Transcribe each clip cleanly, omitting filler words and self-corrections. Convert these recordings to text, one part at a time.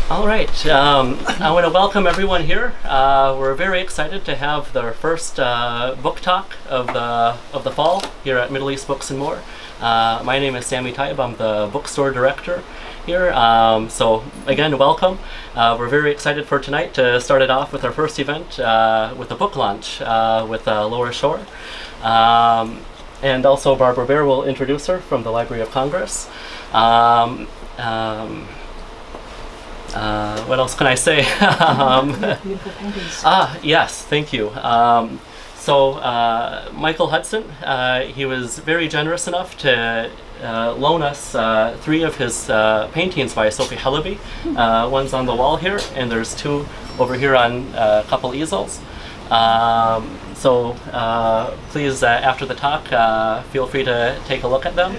All right, I want to welcome everyone here. We're very excited to have the first book talk of the fall here at Middle East Books and More. My name is Sammy Taib. I'm the bookstore director here. So again, welcome. We're very excited for tonight to start it off with our first event with a book launch with Laura Schor. And also Barbara Bear will introduce her from the Library of Congress. What else can I say? Beautiful paintings. Yes, thank you. Michael Hudson, he was very generous enough to loan us 3 of his paintings by Sophie Halaby. One's on the wall here, and there's 2 over here on a couple easels. Please, after the talk, feel free to take a look at them.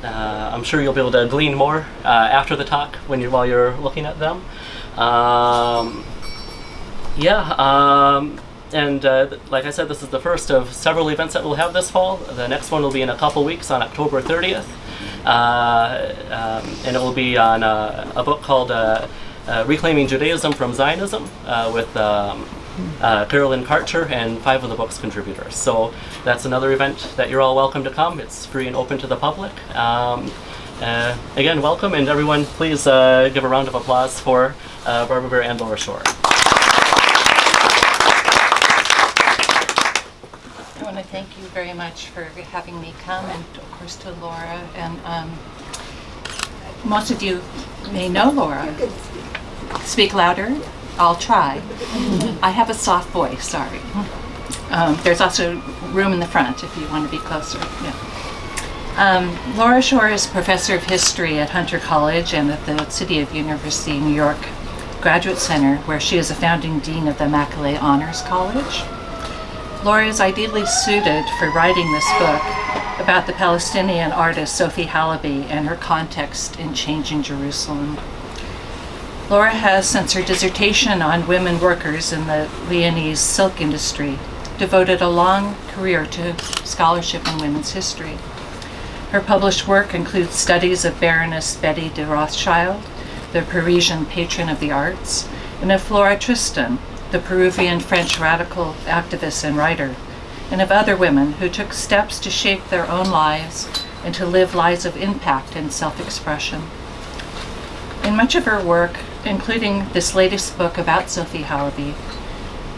I'm sure you'll be able to glean more after the talk while you're looking at them. Like I said, this is the first of several events that we'll have this fall. The next one will be in a couple weeks on October 30th. And it will be on a book called Reclaiming Judaism from Zionism with Carolyn Karcher and 5 of the book's contributors. So that's another event that you're all welcome to come. It's free and open to the public. Again, welcome, and everyone please give a round of applause for Barbara Bear and Laura Schor. I want to thank you very much for having me come, and of course to Laura. And most of you may know Laura. Speak louder. I'll try. I have a soft voice, sorry. There's also room in the front if you want to be closer. Yeah. Laura Schor is professor of history at Hunter College and at the City of University, New York Graduate Center, where she is a founding dean of the Macaulay Honors College. Laura is ideally suited for writing this book about the Palestinian artist Sophie Halaby and her context in changing Jerusalem. Laura has, since her dissertation on women workers in the Leonese silk industry, devoted a long career to scholarship in women's history. Her published work includes studies of Baroness Betty de Rothschild, the Parisian patron of the arts, and of Flora Tristan, the Peruvian French radical activist and writer, and of other women who took steps to shape their own lives and to live lives of impact and self-expression. In much of her work, including this latest book about Sophie Halaby,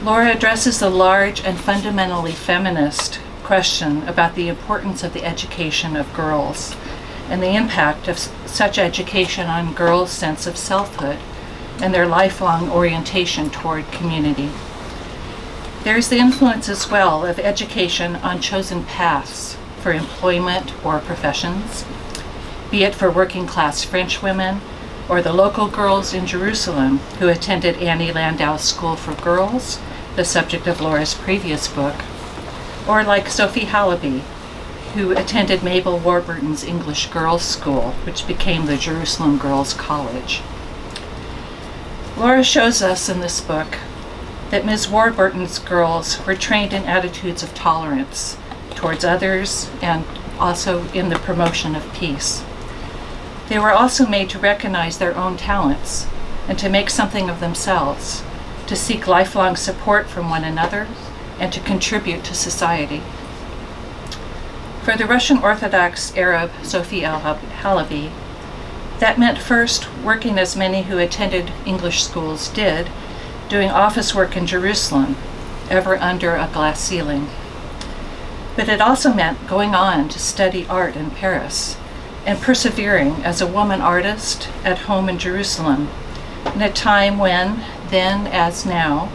Laura addresses the large and fundamentally feminist question about the importance of the education of girls and the impact of such education on girls' sense of selfhood and their lifelong orientation toward community. There is the influence as well of education on chosen paths for employment or professions, be it for working-class French women or the local girls in Jerusalem who attended Annie Landau's School for Girls, the subject of Laura's previous book, or like Sophie Halaby, who attended Mabel Warburton's English Girls' School, which became the Jerusalem Girls' College. Laura shows us in this book that Ms. Warburton's girls were trained in attitudes of tolerance towards others and also in the promotion of peace. They were also made to recognize their own talents and to make something of themselves, to seek lifelong support from one another, and to contribute to society. For the Russian Orthodox Arab Sophie Halaby, that meant first working as many who attended English schools did, doing office work in Jerusalem, ever under a glass ceiling. But it also meant going on to study art in Paris, and persevering as a woman artist at home in Jerusalem, in a time when, then as now,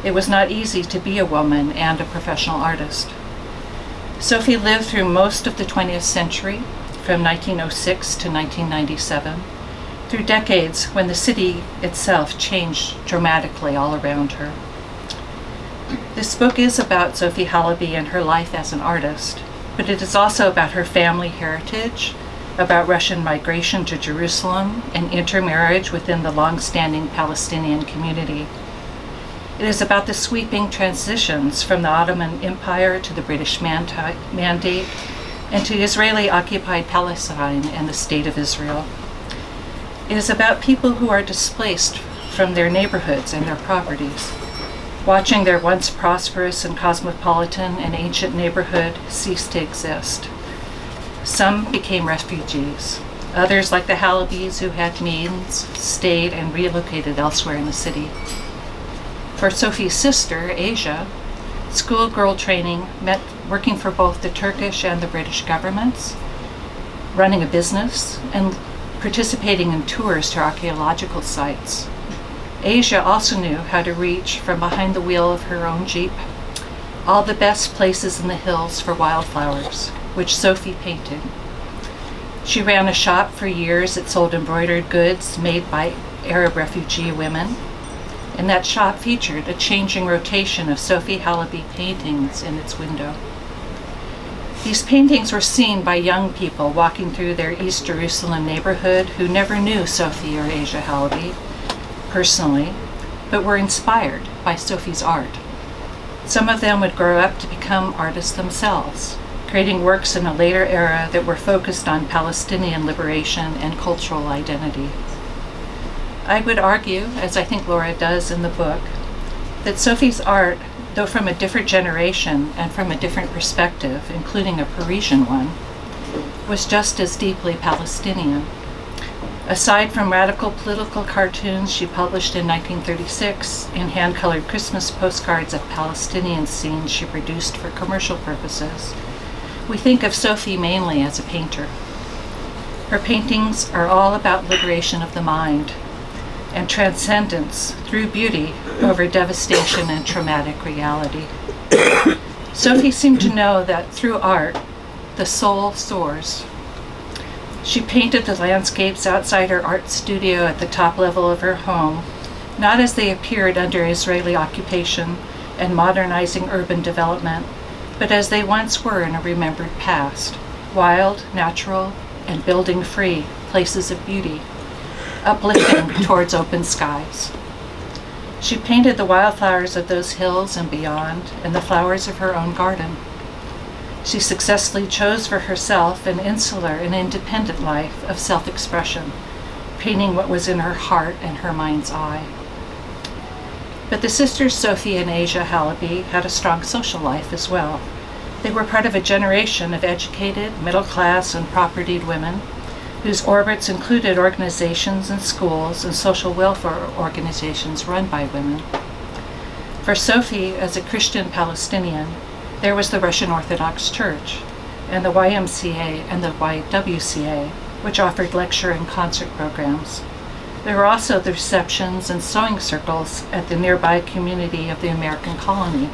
it was not easy to be a woman and a professional artist. Sophie lived through most of the 20th century, from 1906 to 1997, through decades when the city itself changed dramatically all around her. This book is about Sophie Halaby and her life as an artist, but it is also about her family heritage, about Russian migration to Jerusalem and intermarriage within the long-standing Palestinian community. It is about the sweeping transitions from the Ottoman Empire to the British Mandate and to Israeli-occupied Palestine and the State of Israel. It is about people who are displaced from their neighborhoods and their properties, watching their once prosperous and cosmopolitan and ancient neighborhood cease to exist. Some became refugees. Others, like the Halabys who had means, stayed and relocated elsewhere in the city. For Sophie's sister, Asia, schoolgirl training meant working for both the Turkish and the British governments, running a business, and participating in tours to archaeological sites. Asia also knew how to reach from behind the wheel of her own Jeep all the best places in the hills for wildflowers, which Sophie painted. She ran a shop for years that sold embroidered goods made by Arab refugee women, and that shop featured a changing rotation of Sophie Halaby paintings in its window. These paintings were seen by young people walking through their East Jerusalem neighborhood who never knew Sophie or Asia Halaby personally, but were inspired by Sophie's art. Some of them would grow up to become artists themselves, creating works in a later era that were focused on Palestinian liberation and cultural identity. I would argue, as I think Laura does in the book, that Sophie's art, though from a different generation and from a different perspective, including a Parisian one, was just as deeply Palestinian. Aside from radical political cartoons she published in 1936 and hand-colored Christmas postcards of Palestinian scenes she produced for commercial purposes, we think of Sophie mainly as a painter. Her paintings are all about liberation of the mind and transcendence through beauty over devastation and traumatic reality. Sophie seemed to know that through art, the soul soars. She painted the landscapes outside her art studio at the top level of her home, not as they appeared under Israeli occupation and modernizing urban development, but as they once were in a remembered past, wild, natural, and building free places of beauty, uplifting towards open skies. She painted the wildflowers of those hills and beyond, and the flowers of her own garden. She successfully chose for herself an insular and independent life of self-expression, painting what was in her heart and her mind's eye. But the sisters Sophie and Asia Halaby had a strong social life as well. They were part of a generation of educated, middle-class, and propertied women whose orbits included organizations and schools and social welfare organizations run by women. For Sophie, as a Christian Palestinian, there was the Russian Orthodox Church, and the YMCA and the YWCA, which offered lecture and concert programs. There were also the receptions and sewing circles at the nearby community of the American colony,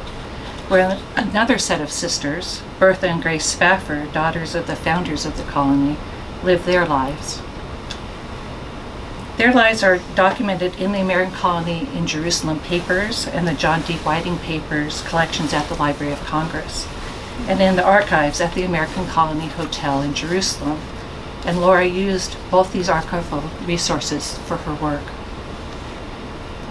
where another set of sisters, Bertha and Grace Spafford, daughters of the founders of the colony, lived their lives. Their lives are documented in the American colony in Jerusalem papers and the John D. Whiting papers collections at the Library of Congress, and in the archives at the American Colony Hotel in Jerusalem. And Laura used both these archival resources for her work.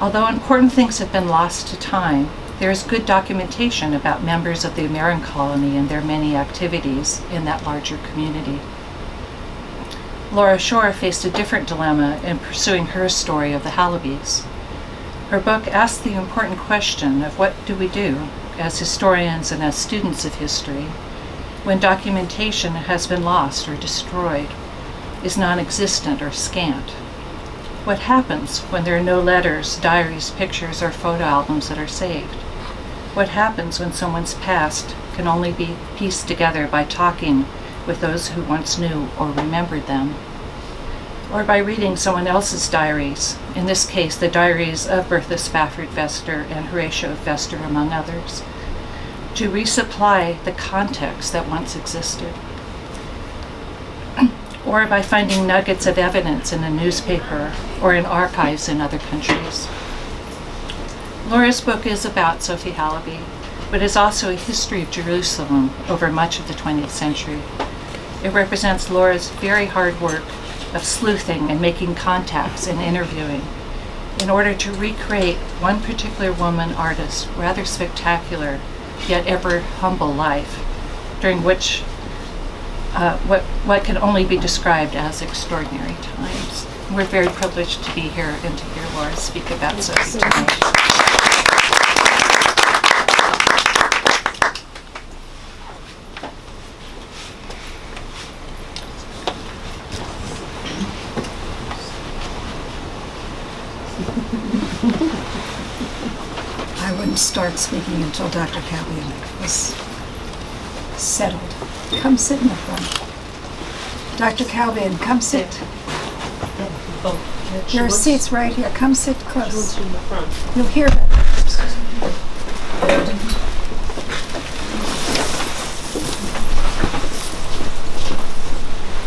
Although important things have been lost to time, there is good documentation about members of the American colony and their many activities in that larger community. Laura Schor faced a different dilemma in pursuing her story of the Halabys. Her book asked the important question of what do we do as historians and as students of history when documentation has been lost or destroyed, is non-existent or scant. What happens when there are no letters, diaries, pictures, or photo albums that are saved? What happens when someone's past can only be pieced together by talking with those who once knew or remembered them, or by reading someone else's diaries, in this case the diaries of Bertha Spafford Vester and Horatio Vester, among others, to resupply the context that once existed, or by finding nuggets of evidence in a newspaper or in archives in other countries. Laura's book is about Sophie Halaby, but is also a history of Jerusalem over much of the 20th century. It represents Laura's very hard work of sleuthing and making contacts and interviewing in order to recreate one particular woman artist's rather spectacular yet ever humble life, during which what can only be described as extraordinary times. We're very privileged to be here and to hear Laura speak about Sophie tonight. I wouldn't start speaking until Dr. Kelvin was settled. Come sit in the front. Dr. Kelvin, come sit. There are seats right here. Come sit close. You'll hear better.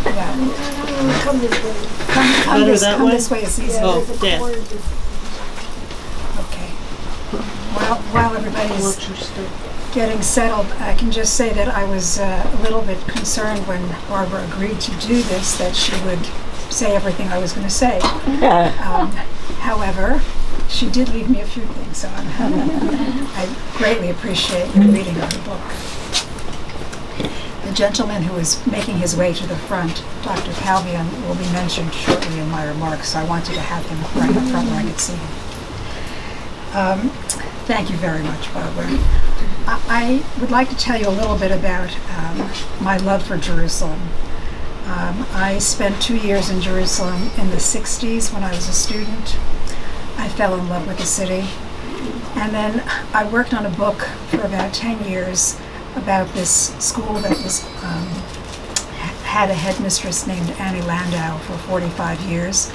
Yeah. Come this way. Come this way is easier. Oh, yeah. Okay. While everybody's getting settled, I can just say that I was a little bit concerned when Barbara agreed to do this, that she would say everything I was going to say. However, she did leave me a few things, so I greatly appreciate your reading of the book. The gentleman who is making his way to the front, Dr. Kelvin, will be mentioned shortly in my remarks, so I wanted to have him right up front where I could see him. Thank you very much, Barbara. I would like to tell you a little bit about my love for Jerusalem. I spent 2 years in Jerusalem in the 60s when I was a student. I fell in love with the city. And then I worked on a book for about 10 years about this school that was had a headmistress named Annie Landau for 45 years,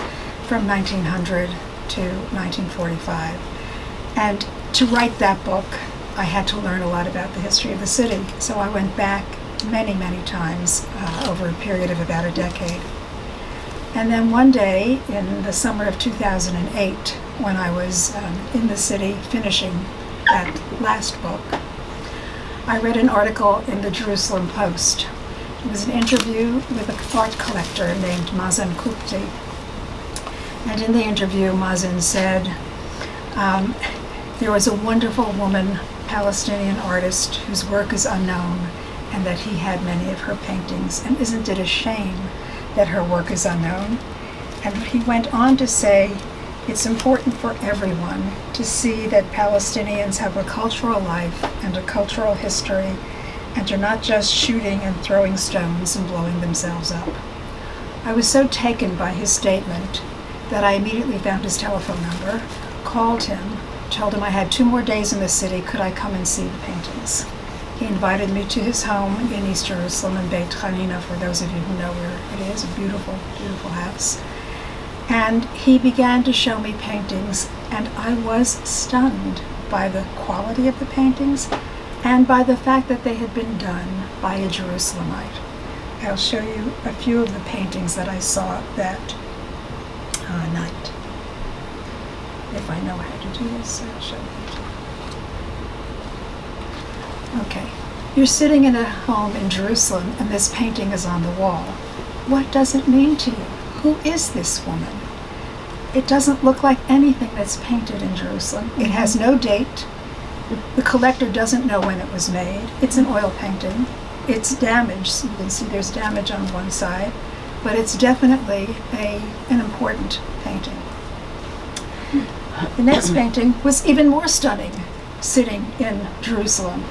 from 1900 to 1945. And to write that book, I had to learn a lot about the history of the city. So I went back many, many times over a period of about a decade. And then one day in the summer of 2008, when I was in the city finishing that last book, I read an article in the Jerusalem Post. It was an interview with an art collector named Mazen Kupti. And in the interview, Mazen said, there was a wonderful woman, Palestinian artist, whose work is unknown, and that he had many of her paintings. And isn't it a shame that her work is unknown? And he went on to say, it's important for everyone to see that Palestinians have a cultural life and a cultural history, and are not just shooting and throwing stones and blowing themselves up. I was so taken by his statement that I immediately found his telephone number, called him, told him I had 2 more days in the city, could I come and see the paintings? He invited me to his home in East Jerusalem in Beit Hanina, for those of you who know where it is, a beautiful, beautiful house. And he began to show me paintings, and I was stunned by the quality of the paintings and by the fact that they had been done by a Jerusalemite. I'll show you a few of the paintings that I saw that night. If I know how to do this, I'll show you. Okay. You're sitting in a home in Jerusalem, and this painting is on the wall. What does it mean to you? Who is this woman? It doesn't look like anything that's painted in Jerusalem. It has no date. The collector doesn't know when it was made. It's an oil painting. It's damaged. You can see there's damage on one side, but it's definitely an important painting. The next painting was even more stunning, sitting in Jerusalem.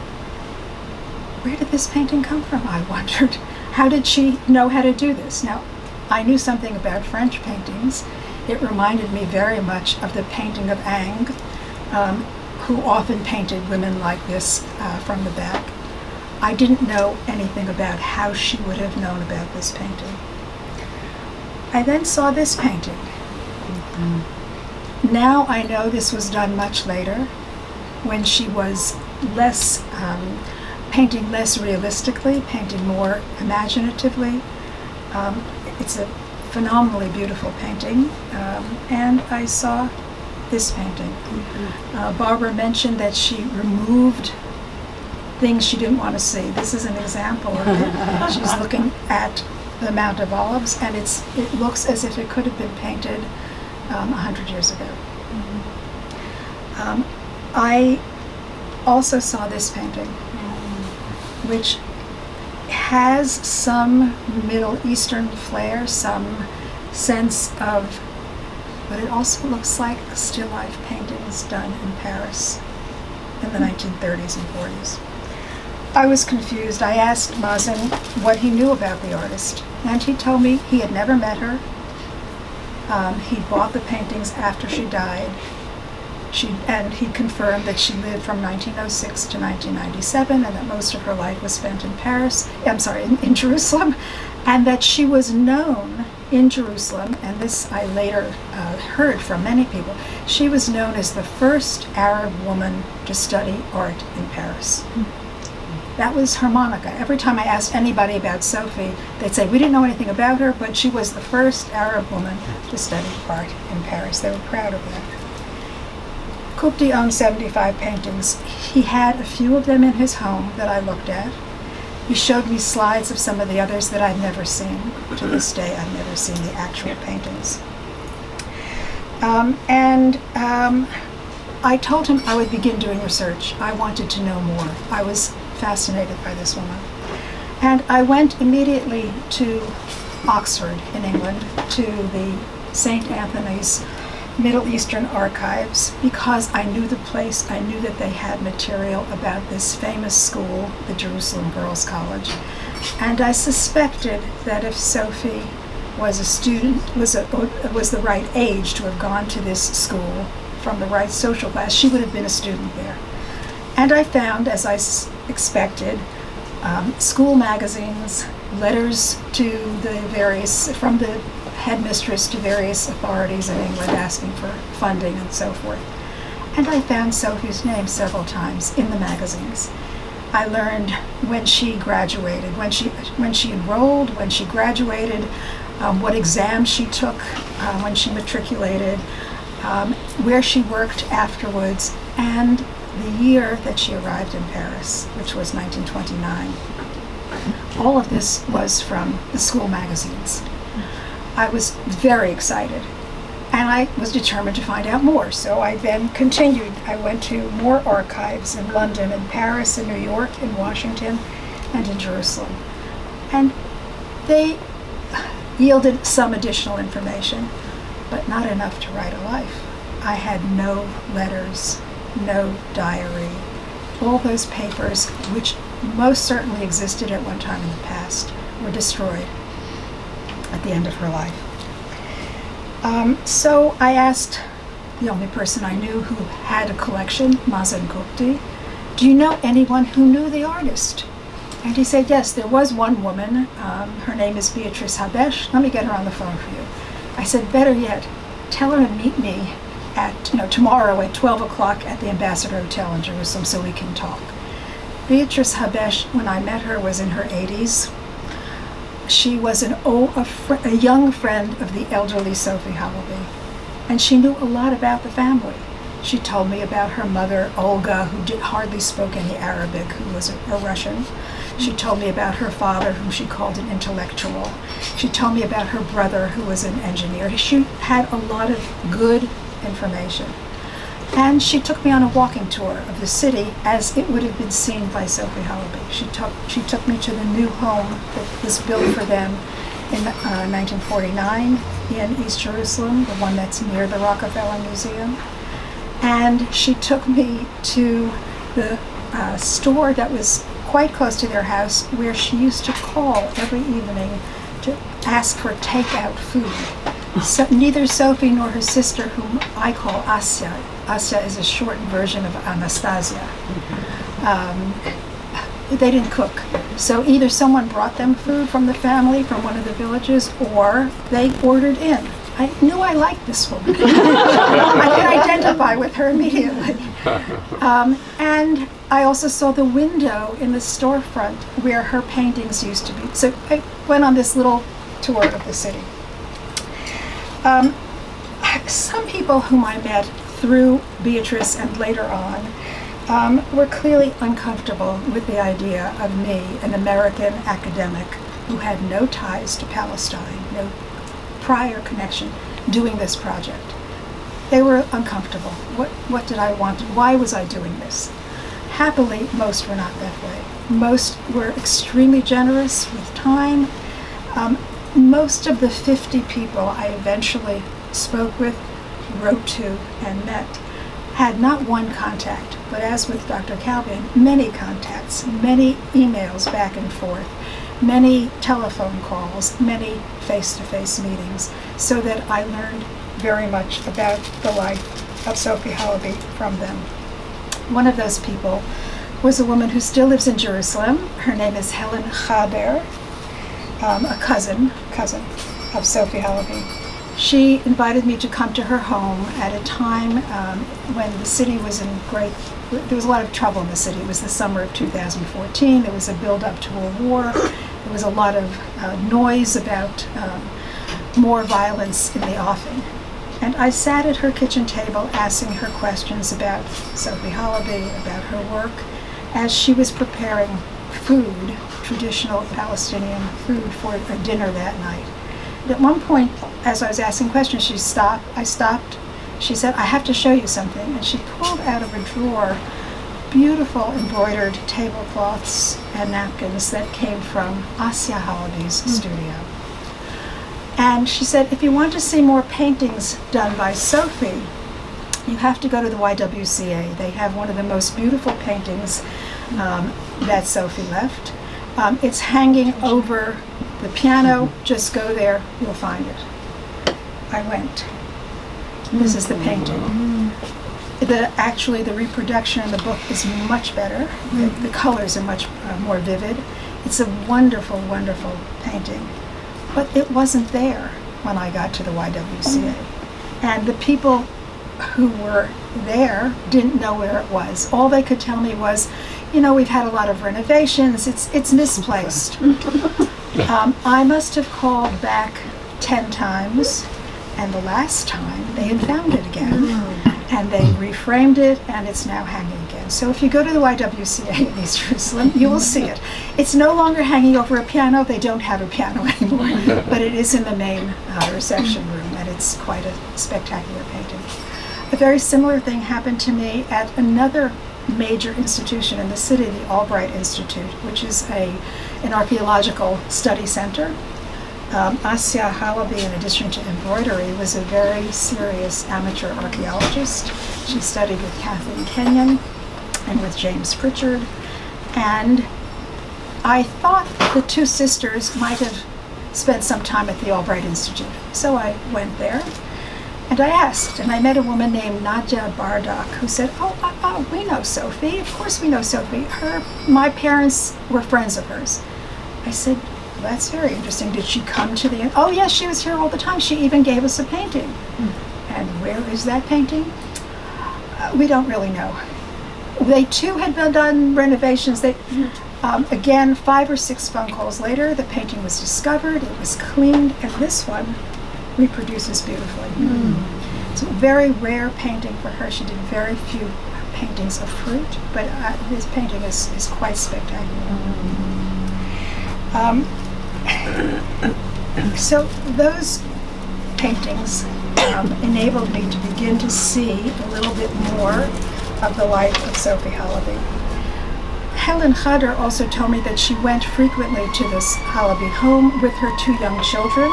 Where did this painting come from? I wondered. How did she know how to do this? Now, I knew something about French paintings. It reminded me very much of the painting of Ingres, who often painted women like this from the back. I didn't know anything about how she would have known about this painting. I then saw this painting. Now I know this was done much later, when she was less, painting less realistically, painting more imaginatively. It's a phenomenally beautiful painting, and I saw this painting. Barbara mentioned that she removed things she didn't want to see. This is an example of it. She's looking at the Mount of Olives, and it looks as if it could have been painted 100 years ago. I also saw this painting, which has some Middle Eastern flair, some sense of, but it also looks like still life paintings done in Paris in the 1930s and 40s. I was confused. I asked Mazen what he knew about the artist, and he told me he had never met her. He bought the paintings after she died. And he confirmed that she lived from 1906 to 1997, and that most of her life was spent in in Jerusalem, and that she was known in Jerusalem, and this I later heard from many people, she was known as the first Arab woman to study art in Paris. That was harmonica. Every time I asked anybody about Sophie, they'd say, we didn't know anything about her, but she was the first Arab woman to study art in Paris. They were proud of that. Kupti owned 75 paintings. He had a few of them in his home that I looked at. He showed me slides of some of the others that I've never seen. To this day, I've never seen the actual paintings. I told him I would begin doing research. I wanted to know more. I was fascinated by this woman. And I went immediately to Oxford in England, to the St. Anthony's Middle Eastern Archives, because I knew the place. I knew that they had material about this famous school, the Jerusalem Girls' College. And I suspected that if Sophie was a student, was the right age to have gone to this school from the right social class, she would have been a student there. And I found, as I expected, school magazines, letters to the various, from the headmistress to various authorities in England asking for funding and so forth. And I found Sophie's name several times in the magazines. I learned when she graduated, when she enrolled, when she graduated, what exams she took, when she matriculated, where she worked afterwards, and the year that she arrived in Paris, which was 1929. All of this was from the school magazines. I was very excited, and I was determined to find out more. So I then continued. I went to more archives in London, in Paris, in New York, in Washington, and in Jerusalem. And they yielded some additional information, but not enough to write a life. I had no letters, no diary. All those papers, which most certainly existed at one time in the past, were destroyed at the end of her life. So I asked the only person I knew who had a collection, Mazen Kupti, do you know anyone who knew the artist? And he said, yes, there was one woman. Her name is Beatrice Halaby. Let me get her on the phone for you. I said, better yet, tell her to meet me at tomorrow at 12 o'clock at the Ambassador Hotel in Jerusalem so we can talk. Beatrice Halaby, when I met her, was in her 80s. She was a young friend of the elderly Sophie Halaby, and she knew a lot about the family. She told me about her mother, Olga, who hardly spoke any Arabic, who was a Russian. She told me about her father, whom she called an intellectual. She told me about her brother, who was an engineer. She had a lot of good information. And she took me on a walking tour of the city as it would have been seen by Sophie Halaby. She took me to the new home that was built for them in 1949 in East Jerusalem, the one that's near the Rockefeller Museum. And she took me to the store that was quite close to their house, where she used to call every evening to ask for takeout food. So neither Sophie nor her sister, whom I call Asya, Asya is a shortened version of Anastasia, they didn't cook. So either someone brought them food from the family, from one of the villages, or they ordered in. I knew I liked this woman. I could identify with her immediately. And I also saw the window in the storefront where her paintings used to be. So I went on this little tour of the city. Some people whom I met through Beatrice and later on were clearly uncomfortable with the idea of me, an American academic who had no ties to Palestine, no prior connection, doing this project. They were uncomfortable. What did I want? Why was I doing this? Happily, most were not that way. Most were extremely generous with time. Most of the 50 people I eventually spoke with, wrote to, and met had not one contact, but as with Dr. Kelvin, many contacts, many emails back and forth, many telephone calls, many face-to-face meetings, so that I learned very much about the life of Sophie Halaby from them. One of those people was a woman who still lives in Jerusalem. Her name is Helen Hubbert, a cousin of Sophie Halaby. She invited me to come to her home at a time when the city was there was a lot of trouble in the city. It was the summer of 2014. There was a build-up to a war. There was a lot of noise about more violence in the offing. And I sat at her kitchen table asking her questions about Sophie Halaby, about her work, as she was preparing food, traditional Palestinian food, for a dinner that night. And at one point, as I was asking questions, I stopped. She said, "I have to show you something." And she pulled out of a drawer beautiful embroidered tablecloths and napkins that came from Asya Halaby's studio. And she said, "If you want to see more paintings done by Sophie, you have to go to the YWCA. They have one of the most beautiful paintings that Sophie left. It's hanging over the piano. Just go there, you'll find it." I went. This is the painting. Actually, the reproduction in the book is much better. The colors are much more vivid. It's a wonderful, wonderful painting. But it wasn't there when I got to the YWCA. And the people who were there didn't know where it was. All they could tell me was, we've had a lot of renovations, it's misplaced. I must have called back 10 times, and the last time they had found it again. And they reframed it, and it's now hanging again. So if you go to the YWCA in East Jerusalem, you will see it. It's no longer hanging over a piano. They don't have a piano anymore, but it is in the main reception room, and it's quite a spectacular painting. A very similar thing happened to me at another major institution in the city, the Albright Institute, which is an archaeological study center. Asya Halaby, in addition to embroidery, was a very serious amateur archaeologist. She studied with Kathleen Kenyon and with James Pritchard. And I thought the two sisters might have spent some time at the Albright Institute. So I went there and I asked, and I met a woman named Nadia Bardak who said, oh, we know Sophie. Of course we know Sophie. My parents were friends of hers. I said, "That's very interesting. Did she come to the..." "Oh yes, she was here all the time. She even gave us a painting." "And where is that painting?" We don't really know. They too had done renovations. Again, 5 or 6 phone calls later, the painting was discovered, it was cleaned, and this one reproduces beautifully. It's a very rare painting for her. She did very few paintings of fruit, but this painting is quite spectacular. So those paintings enabled me to begin to see a little bit more of the life of Sophie Halaby. Helen Hubbert also told me that she went frequently to this Halaby home with her 2 young children.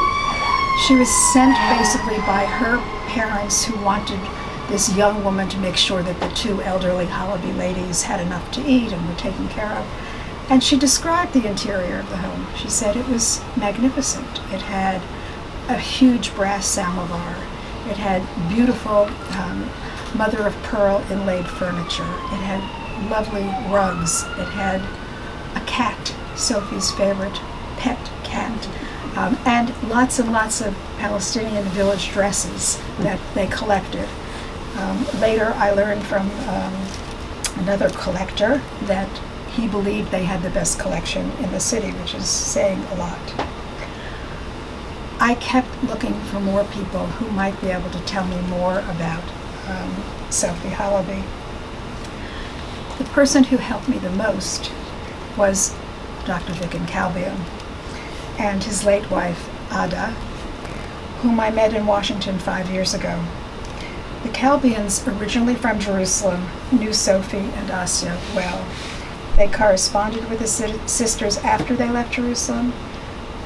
She was sent basically by her parents, who wanted this young woman to make sure that the 2 elderly Halaby ladies had enough to eat and were taken care of. And she described the interior of the home. She said it was magnificent. It had a huge brass samovar. It had beautiful mother of pearl inlaid furniture. It had lovely rugs. It had a cat, Sophie's favorite pet cat, and lots and lots of Palestinian village dresses that they collected. Later I learned from another collector that he believed they had the best collection in the city, which is saying a lot. I kept looking for more people who might be able to tell me more about Sophie Halaby. The person who helped me the most was Dr. Kelvin and his late wife, Ada, whom I met in Washington 5 years ago. The Kelvins, originally from Jerusalem, knew Sophie and Asya well. They corresponded with the sisters after they left Jerusalem.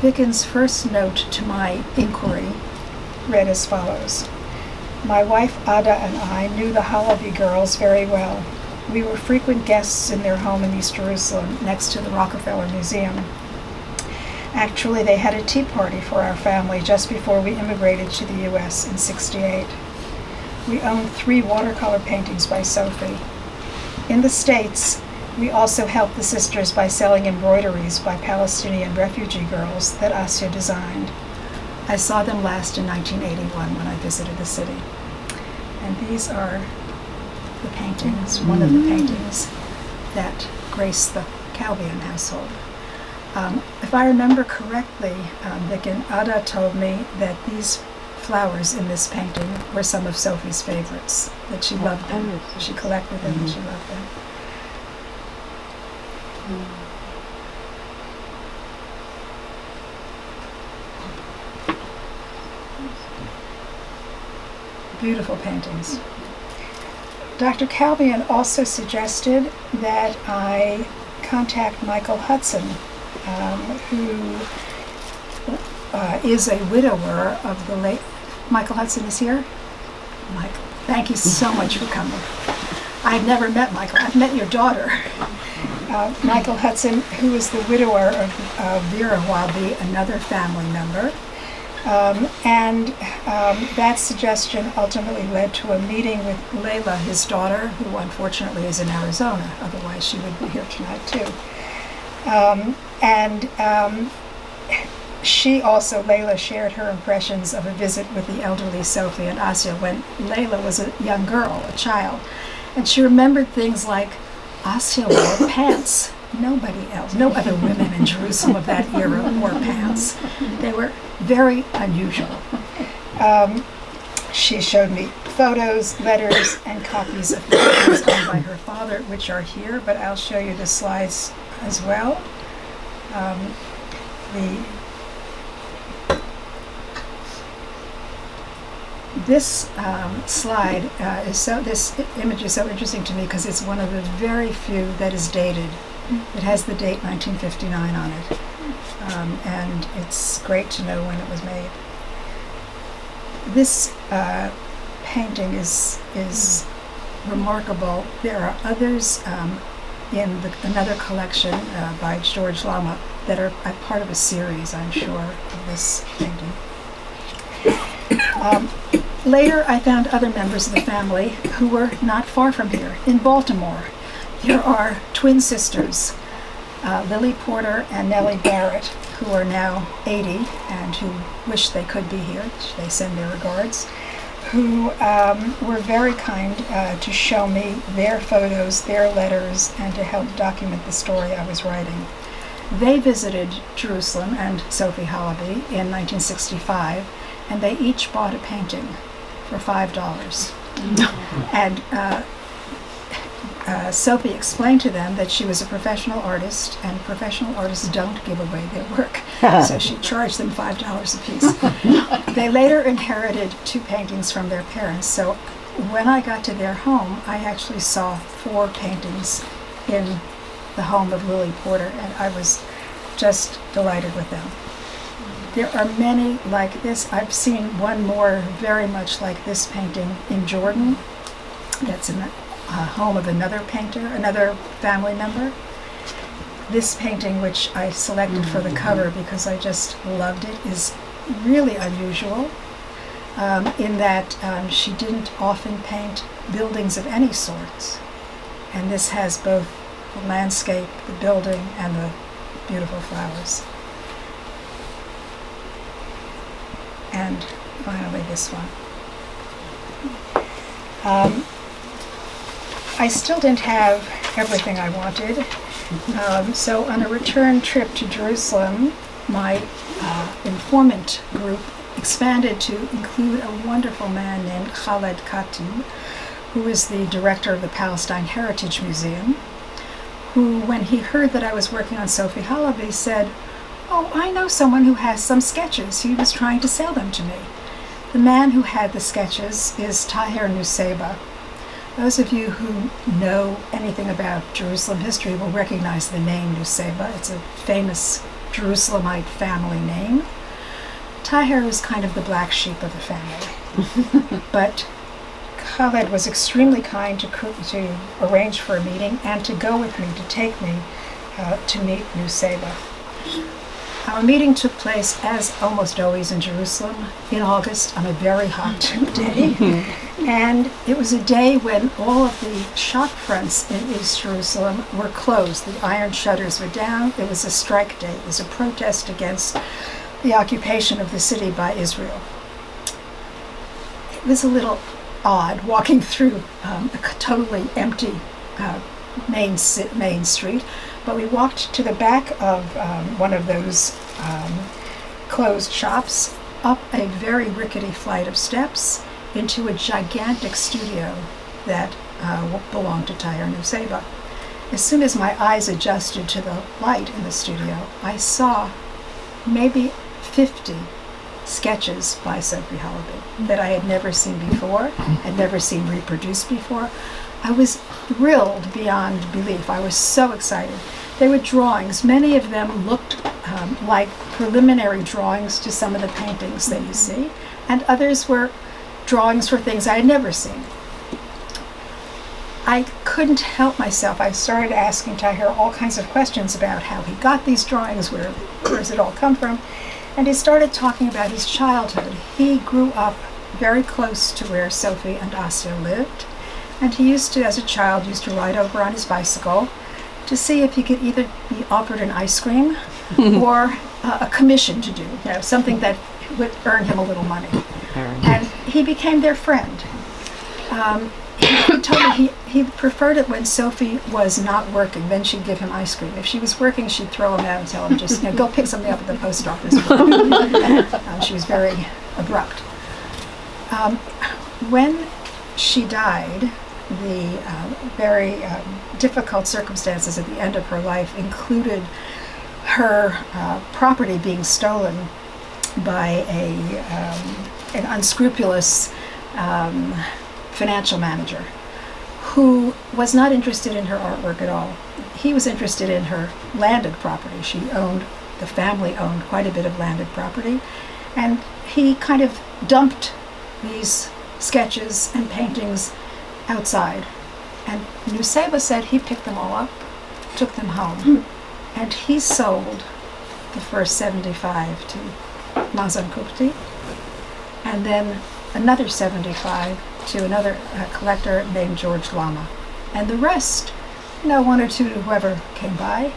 Viken's first note to my inquiry read as follows. My wife Ada and I knew the Halaby girls very well. We were frequent guests in their home in East Jerusalem, next to the Rockefeller Museum. Actually, they had a tea party for our family just before we immigrated to the U.S. in '68. We owned 3 watercolor paintings by Sophie. In the States, we also helped the sisters by selling embroideries by Palestinian refugee girls that Asya designed. I saw them last in 1981 when I visited the city. And these are the paintings, one of the paintings that grace the Kelvin household. If I remember correctly, Viken, Ada told me that these flowers in this painting were some of Sophie's favorites, that she loved them. She collected them and she loved them. Beautiful paintings. Dr. Kelvin also suggested that I contact Michael Hudson, who is a widower of the late... Michael Hudson is here? Michael, thank you so much for coming. I've never met Michael. I've met your daughter. Michael Hudson, who is the widower of Vera Halaby, another family member. That suggestion ultimately led to a meeting with Layla, his daughter, who unfortunately is in Arizona. Otherwise, she would be here tonight, too. She also, Layla, shared her impressions of a visit with the elderly Sophie and Asya when Layla was a young girl, a child. And she remembered things like Asya wore pants. Nobody else, no other women in Jerusalem of that era wore pants. They were very unusual. She showed me photos, letters, and copies of paintings owned by her father, which are here, but I'll show you the slides as well. This slide this image is so interesting to me because it's one of the very few that is dated. It has the date 1959 on it, and it's great to know when it was made. This painting is remarkable. There are others in another collection by George Lama that are a part of a series, I'm sure, of this painting. Later, I found other members of the family who were not far from here, in Baltimore. There are twin sisters, Lily Porter and Nellie Garrett, who are now 80 and who wish they could be here. They send their regards, who were very kind to show me their photos, their letters, and to help document the story I was writing. They visited Jerusalem and Sophie Halaby in 1965, and they each bought a painting for $5. And Sophie explained to them that she was a professional artist, and professional artists don't give away their work. So she charged them $5 a piece. They later inherited 2 paintings from their parents. So when I got to their home, I actually saw 4 paintings in the home of Lily Porter, and I was just delighted with them. There are many like this. I've seen one more very much like this painting in Jordan. That's in the home of another painter, another family member. This painting, which I selected for the cover because I just loved it, is really unusual in that she didn't often paint buildings of any sorts. And this has both the landscape, the building, and the beautiful flowers. And finally this one. I still didn't have everything I wanted. So on a return trip to Jerusalem, my informant group expanded to include a wonderful man named Khaled Khatib, who is the director of the Palestine Heritage Museum, who, when he heard that I was working on Sophie Halaby, said, "Oh, I know someone who has some sketches. He was trying to sell them to me." The man who had the sketches is Tahir Nusseibeh, Those of you who know anything about Jerusalem history will recognize the name Nuseba. It's a famous Jerusalemite family name. Tahir is kind of the black sheep of the family. But Khaled was extremely kind to arrange for a meeting and to go with me, to take me to meet Nuseba. Our meeting took place, as almost always in Jerusalem, in August on a very hot day. And it was a day when all of the shop fronts in East Jerusalem were closed. The iron shutters were down. It was a strike day. It was a protest against the occupation of the city by Israel. It was a little odd walking through a totally empty main street, but we walked to the back of one of those closed shops, up a very rickety flight of steps into a gigantic studio that belonged to Tahir Nuseba. As soon as my eyes adjusted to the light in the studio, I saw maybe 50 sketches by Sophie Halaby that I had never seen before, had never seen reproduced before. I was thrilled beyond belief. I was so excited. They were drawings. Many of them looked like preliminary drawings to some of the paintings that you see, and others were drawings for things I had never seen. I couldn't help myself. I started asking Tahir all kinds of questions about how he got these drawings, where does it all come from, and he started talking about his childhood. He grew up very close to where Sophie and Asya lived, and he used to, as a child, used to ride over on his bicycle to see if he could either be offered an ice cream or a commission to do, something that would earn him a little money. And he became their friend. He told me he preferred it when Sophie was not working. Then she'd give him ice cream. If she was working, she'd throw him out and tell him, just go pick something up at the post office. She was very abrupt. When she died, the very difficult circumstances at the end of her life included her property being stolen by an unscrupulous financial manager who was not interested in her artwork at all. He was interested in her landed property. The family owned quite a bit of landed property, and he kind of dumped these sketches and paintings outside. And Nuseba said he picked them all up, took them home, and he sold the first 75 to Mazan Kupti, and then another 75 to another collector named George Lama. And the rest, one or two to whoever came by,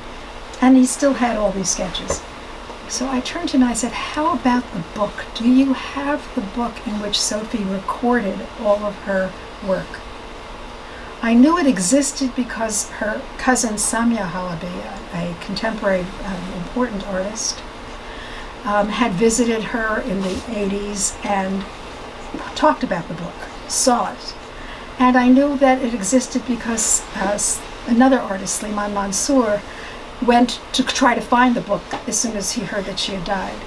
and he still had all these sketches. So I turned to him and I said, how about the book? Do you have the book in which Sophie recorded all of her work? I knew it existed because her cousin Samia Halaby, a contemporary important artist, had visited her in the 80s and talked about the book, saw it. And I knew that it existed because another artist, Sliman Mansour, went to try to find the book as soon as he heard that she had died.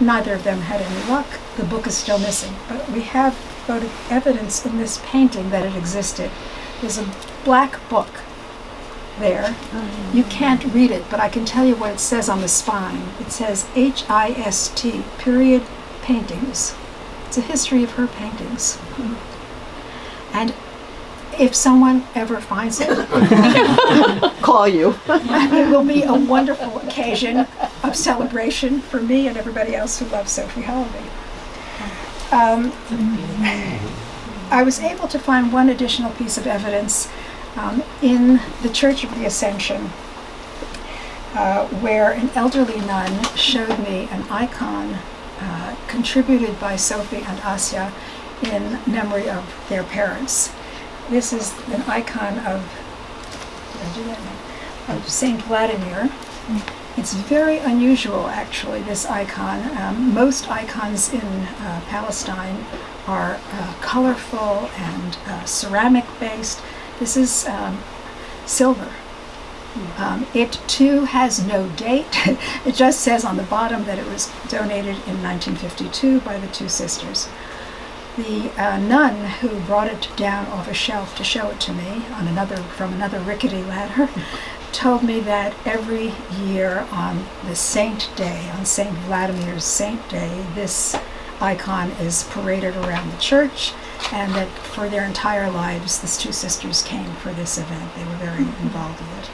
Neither of them had any luck. The book is still missing. But we have evidence in this painting that it existed. There's a black book there. You can't read it, but I can tell you what it says on the spine. It says HIST, period, paintings. It's a history of her paintings. And if someone ever finds it, call you. It will be a wonderful occasion of celebration for me and everybody else who loves Sophie Halaby. I was able to find one additional piece of evidence in the Church of the Ascension, where an elderly nun showed me an icon contributed by Sophie and Asya in memory of their parents. This is an icon of Saint Vladimir. It's very unusual, actually, this icon. Most icons in Palestine are colorful and ceramic-based. This is silver. It too has no date. It just says on the bottom that it was donated in 1952 by the two sisters. The nun who brought it down off a shelf to show it to me from another rickety ladder told me that every year on the saint day, on St. Vladimir's saint day, this icon is paraded around the church, and that for their entire lives, these two sisters came for this event. They were very involved with it.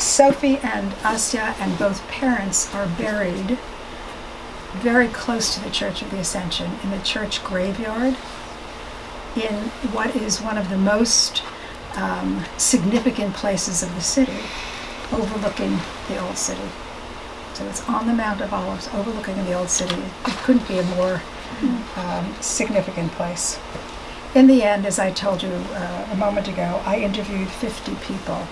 Sophie and Asya and both parents are buried very close to the Church of the Ascension in the church graveyard in what is one of the most significant places of the city, overlooking the old city. So it's on the Mount of Olives, overlooking the old city. It couldn't be a more significant place. In the end, as I told you a moment ago, I interviewed 50 people.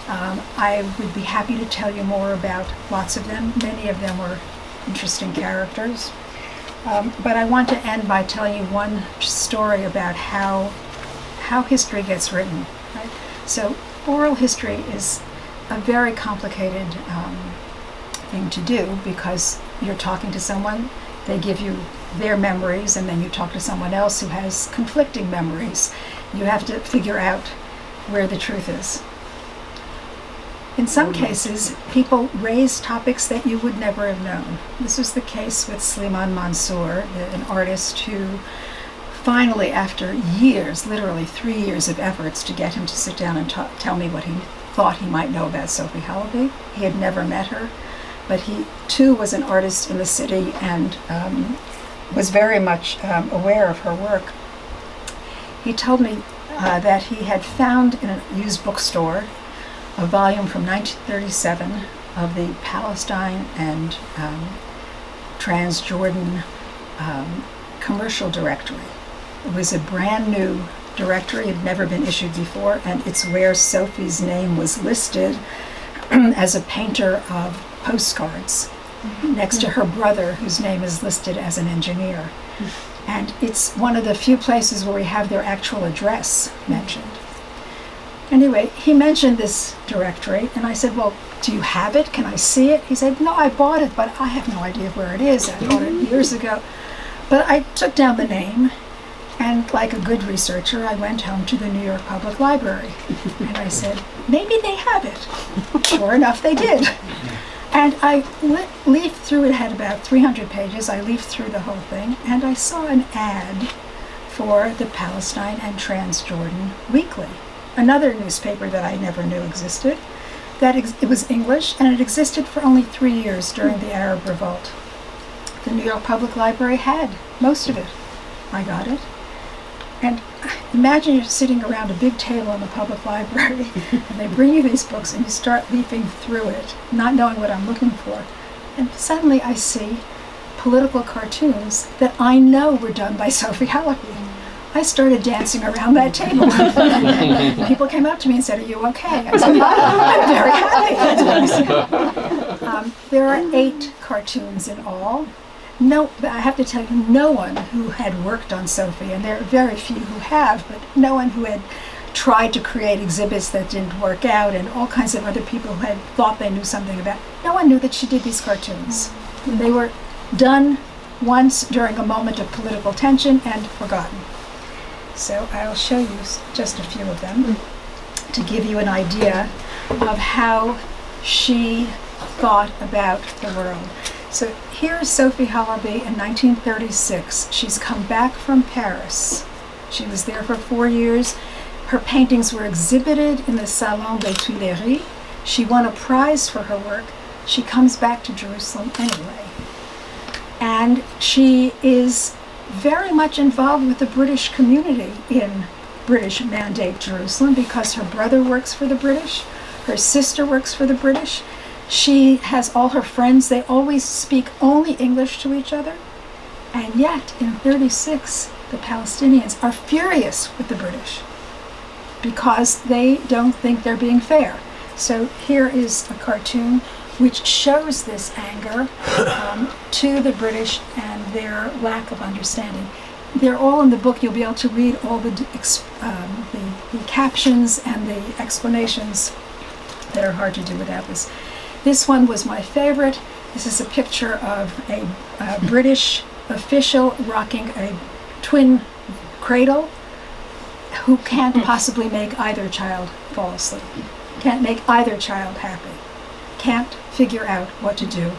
I would be happy to tell you more about lots of them. Many of them were interesting characters. But I want to end by telling you one story about how history gets written. Right? So oral history is a very complicated thing to do, because you're talking to someone, they give you their memories, and then you talk to someone else who has conflicting memories. You have to figure out where the truth is. In some cases, people raise topics that you would never have known. This was the case with Slimane Mansour, an artist who finally, after years, literally 3 years of efforts to get him to sit down and tell me what he thought he might know about Sophie Halaby. He had never met her, but he too was an artist in the city and was very much aware of her work. He told me that he had found in a used bookstore a volume from 1937 of the Palestine and Transjordan commercial directory. It was a brand new directory, it had never been issued before, and it's where Sophie's name was listed as a painter of postcards, next to her brother, whose name is listed as an engineer. And it's one of the few places where we have their actual address mentioned. Anyway, he mentioned this directory, and I said, well, do you have it? Can I see it? He said, no, I bought it, but I have no idea where it is. I bought it years ago. But I took down the name, and like a good researcher, I went home to the New York Public Library. And I said, maybe they have it. Sure enough, they did. And I leafed through, it had about 300 pages. I leafed through the whole thing, and I saw an ad for the Palestine and Transjordan Weekly, another newspaper that I never knew existed. It was English, and it existed for only 3 years during the Arab Revolt. The New York Public Library had most of it. I got it. And imagine you're sitting around a big table in the public library, and they bring you these books, and you start leafing through it, not knowing what I'm looking for. And suddenly I see political cartoons that I know were done by Sophie Halaby. I started dancing around that table. People came up to me and said, are you okay? I said, I'm very happy. That's what I said. There are 8 cartoons in all. No, I have to tell you, no one who had worked on Sophie, and there are very few who have, but no one who had tried to create exhibits that didn't work out, and all kinds of other people who had thought they knew something about, no one knew that she did these cartoons. They were done once during a moment of political tension and forgotten. So I'll show you just a few of them to give you an idea of how she thought about the world. So here's Sophie Halaby in 1936. She's come back from Paris. She was there for 4 years. Her paintings were exhibited in the Salon des Tuileries. She won a prize for her work. She comes back to Jerusalem anyway. And she is very much involved with the British community in British Mandate Jerusalem, because her brother works for the British, her sister works for the British. She has all her friends, they always speak only English to each other. And yet, in 1936, the Palestinians are furious with the British because they don't think they're being fair. So here is a cartoon which shows this anger to the British and their lack of understanding. They're all in the book. You'll be able to read all the captions and the explanations that are hard to do without this. This one was my favorite. This is a picture of a British official rocking a twin cradle who can't possibly make either child fall asleep, can't make either child happy, can't figure out what to do.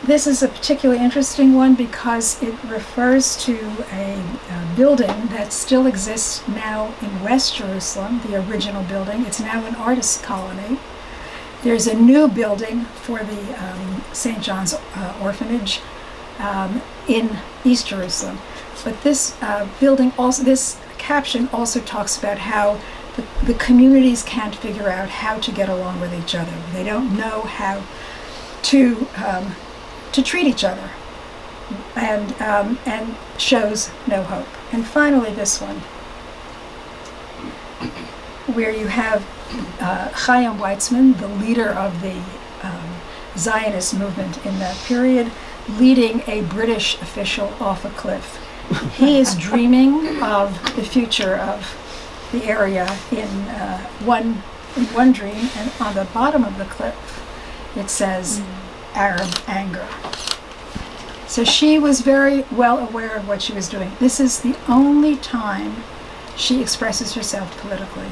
This is a particularly interesting one because it refers to a building that still exists now in West Jerusalem, the original building. It's now an artist colony. There's a new building for the St. John's Orphanage in East Jerusalem. But this building also, this caption also talks about how the communities can't figure out how to get along with each other. They don't know how to treat each other, and shows no hope. And finally, this one, where you have Chaim Weizmann, the leader of the Zionist movement in that period, leading a British official off a cliff. He is dreaming of the future of the area in one dream, and on the bottom of the cliff it says Arab anger. So she was very well aware of what she was doing. This is the only time she expresses herself politically.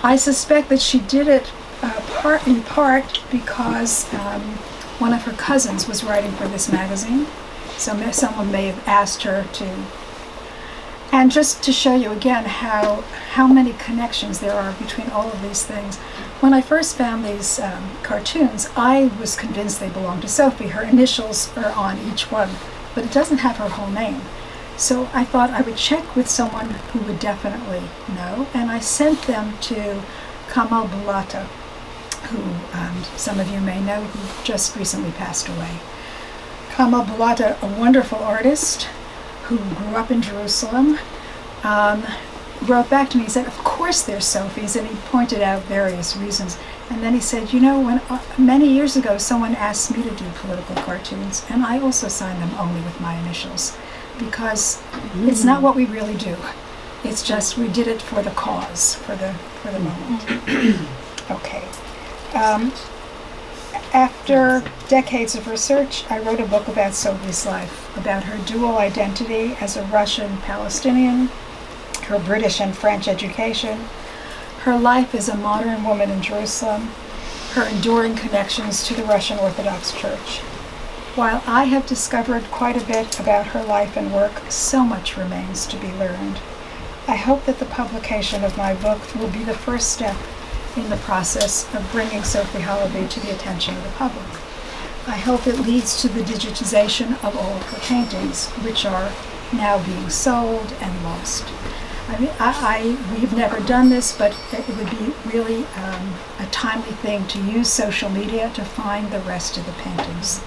I suspect that she did it in part because one of her cousins was writing for this magazine. So someone may have asked her to. And just to show you again how many connections there are between all of these things. When I first found these cartoons, I was convinced they belonged to Sophie. Her initials are on each one, but it doesn't have her whole name. So I thought I would check with someone who would definitely know, and I sent them to Kamal Bulata, who some of you may know, who just recently passed away. Kamal Bulata, a wonderful artist who grew up in Jerusalem, wrote back to me. He said, of course there's Sophie's, and he pointed out various reasons. And then he said, you know, when many years ago someone asked me to do political cartoons, and I also signed them only with my initials, because it's not what we really do. It's just we did it for the cause, for the moment. Okay. After decades of research, I wrote a book about Sophie's life, about her dual identity as a Russian Palestinian, her British and French education, her life as a modern woman in Jerusalem, her enduring connections to the Russian Orthodox Church. While I have discovered quite a bit about her life and work, so much remains to be learned. I hope that the publication of my book will be the first step in the process of bringing Sophie Halaby to the attention of the public. I hope it leads to the digitization of all of her paintings, which are now being sold and lost. I mean, we've never done this, but it would be really a timely thing to use social media to find the rest of the paintings.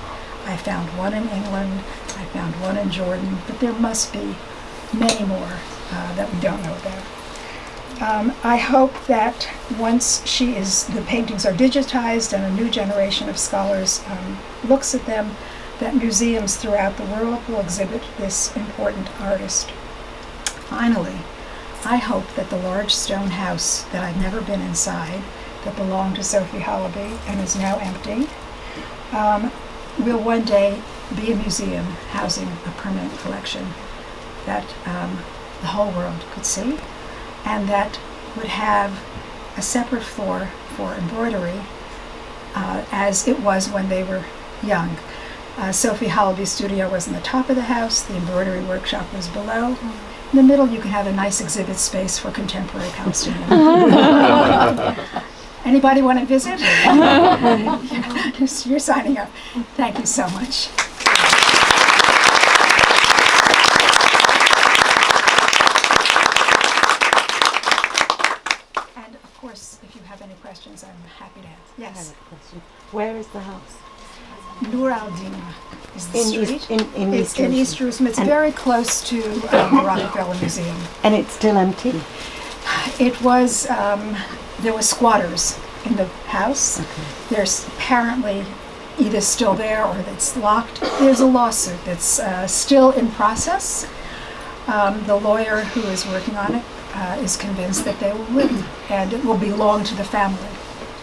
I found one in England, I found one in Jordan, but there must be many more that we don't know about. I hope that once the paintings are digitized and a new generation of scholars looks at them, that museums throughout the world will exhibit this important artist. Finally, I hope that the large stone house that I've never been inside, that belonged to Sophie Halaby and is now empty, will one day be a museum housing a permanent collection that the whole world could see, and that would have a separate floor for embroidery, as it was when they were young. Sophie Halaby's studio was in the top of the house, the embroidery workshop was below. In the middle you can have a nice exhibit space for contemporary Palestinian. Anybody want to visit? You're signing up. Thank you so much. If you have any questions, I'm happy to answer. Yes. I have a question. Where is the house? Nur al-Din is the street. It's in East Jerusalem. It's very close to the Rockefeller Museum. And it's still empty? It was, there were squatters in the house. Okay. There's apparently either still there or it's locked. There's a lawsuit that's still in process. The lawyer who is working on it is convinced that they will win, and it will belong to the family.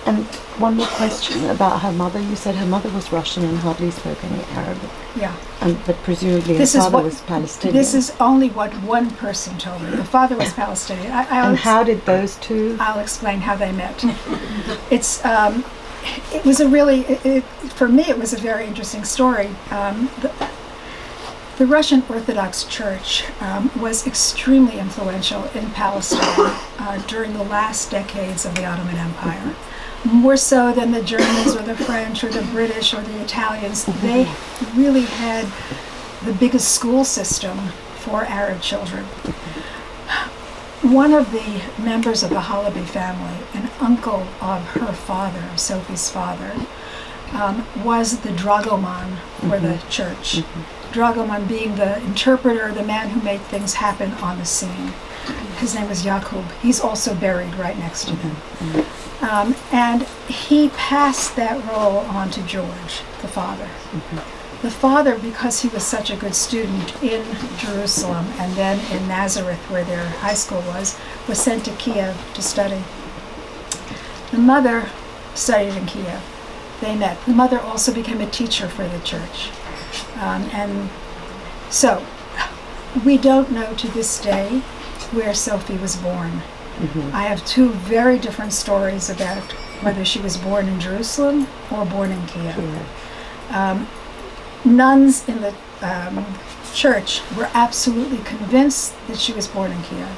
And one more question about her mother. You said her mother was Russian and hardly spoke any Arabic. Yeah. But presumably This her is father what- was Palestinian. This is only what one person told me. The father was Palestinian. And how did those two? I'll explain how they met. It's it was a really for me it was a very interesting story. The Russian Orthodox Church was extremely influential in Palestine during the last decades of the Ottoman Empire. More so than the Germans or the French or the British or the Italians. They really had the biggest school system for Arab children. One of the members of the Halaby family, an uncle of her father, Sophie's father, was the dragoman for the church. Dragoman being the interpreter, the man who made things happen on the scene. His name was Yakub. He's also buried right next to them. And he passed that role on to George, the father. The father, because he was such a good student in Jerusalem and then in Nazareth, where their high school was sent to Kiev to study. The mother studied in Kiev. They met. The mother also became a teacher for the church. And so, we don't know to this day where Sophie was born. I have two very different stories about whether she was born in Jerusalem or born in Kiev. Nuns in the church were absolutely convinced that she was born in Kiev.